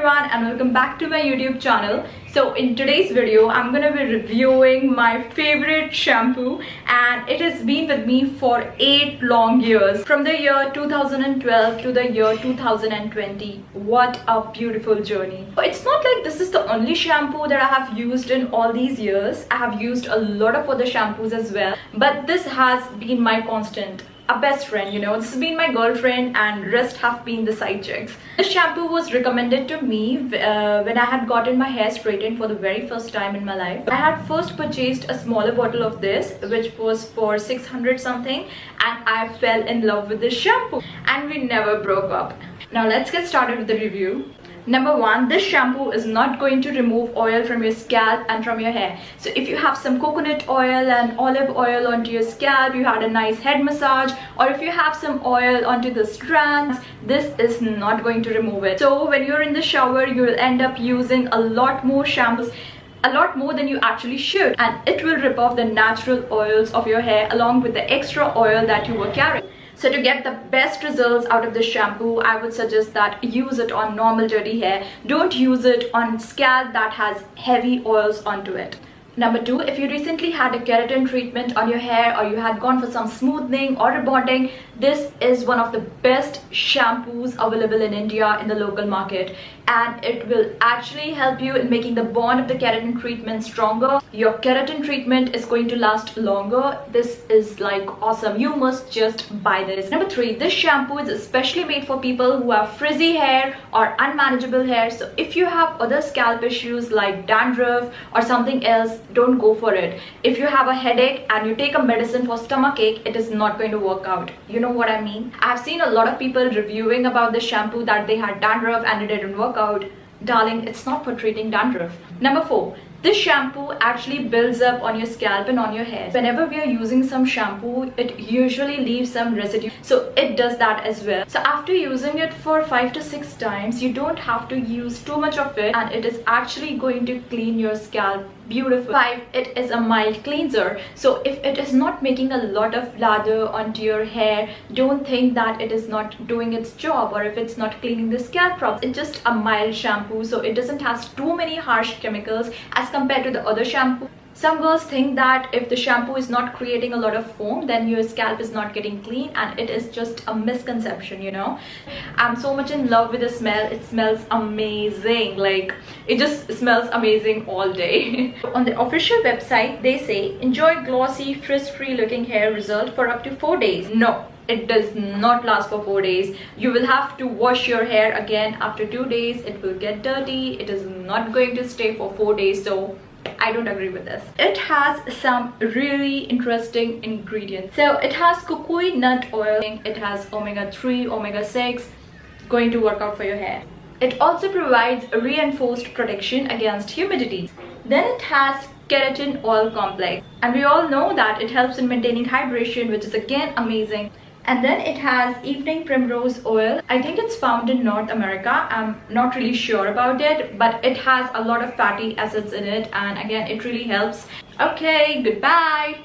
everyone and welcome back to my YouTube channel. So in today's video I'm gonna be reviewing my favorite shampoo, and it has been with me for 8 long years, from the year 2012 to the year 2020. What a beautiful journey. It's not like this is the only shampoo that I have used in all these years. I have used a lot of other shampoos as well, but this has been my constant, a best friend, you know. This has been my girlfriend and rest have been the side chicks. This shampoo was recommended to me when I had gotten my hair straightened for the very first time in my life. I had first purchased a smaller bottle of this, which was for 600 something, and I fell in love with this shampoo and we never broke up. Now let's get started with the review. Number one, this shampoo is not going to remove oil from your scalp and from your hair. So if you have some coconut oil and olive oil onto your scalp, you had a nice head massage, or if you have some oil onto the strands, this is not going to remove it. So when you're in the shower, you will end up using a lot more shampoos, a lot more than you actually should, and it will rip off the natural oils of your hair along with the extra oil that you were carrying. So to get the best results out of this shampoo, I would suggest that use it on normal dirty hair. Don't use it on scalp that has heavy oils onto it. Number two, if you recently had a keratin treatment on your hair, or you had gone for some smoothing or rebonding, this is one of the best shampoos available in India in the local market, and it will actually help you in making the bond of the keratin treatment stronger. Your keratin treatment is going to last longer. This is like awesome. You must just buy this. Number three, this shampoo is especially made for people who have frizzy hair or unmanageable hair. So if you have other scalp issues like dandruff or something else, don't go for it. If you have a headache and you take a medicine for stomachache, it is not going to work out. You know what I mean? I've seen a lot of people reviewing about this shampoo that they had dandruff and it didn't work out. Darling, it's not for treating dandruff. Number four, this shampoo actually builds up on your scalp and on your hair. Whenever we are using some shampoo, it usually leaves some residue, so it does that as well. So after using it for 5 to 6 times, you don't have to use too much of it, and it is actually going to clean your scalp beautiful. 5, it is a mild cleanser. So if it is not making a lot of lather onto your hair, don't think that it is not doing its job, or if it's not cleaning the scalp properly. It's just a mild shampoo, so it doesn't have too many harsh chemicals as compared to the other shampoo. Some girls think that if the shampoo is not creating a lot of foam, then your scalp is not getting clean, and it is just a misconception, you know. I'm so much in love with the smell. It smells amazing. Like, it just smells amazing all day. On the official website, they say enjoy glossy, frizz-free looking hair result for up to 4 days. No, it does not last for 4 days. You will have to wash your hair again after 2 days. It will get dirty. It is not going to stay for 4 days. So I don't agree with this. It has some really interesting ingredients. So it has kukui nut oil, it has omega-3, omega-6, going to work out for your hair. It also provides a reinforced protection against humidity. Then it has keratin oil complex, and we all know that it helps in maintaining hydration, which is again amazing. And then it has evening primrose oil. I think it's found in North America. I'm not really sure about it, but it has a lot of fatty acids in it, and again, it really helps. Okay, goodbye.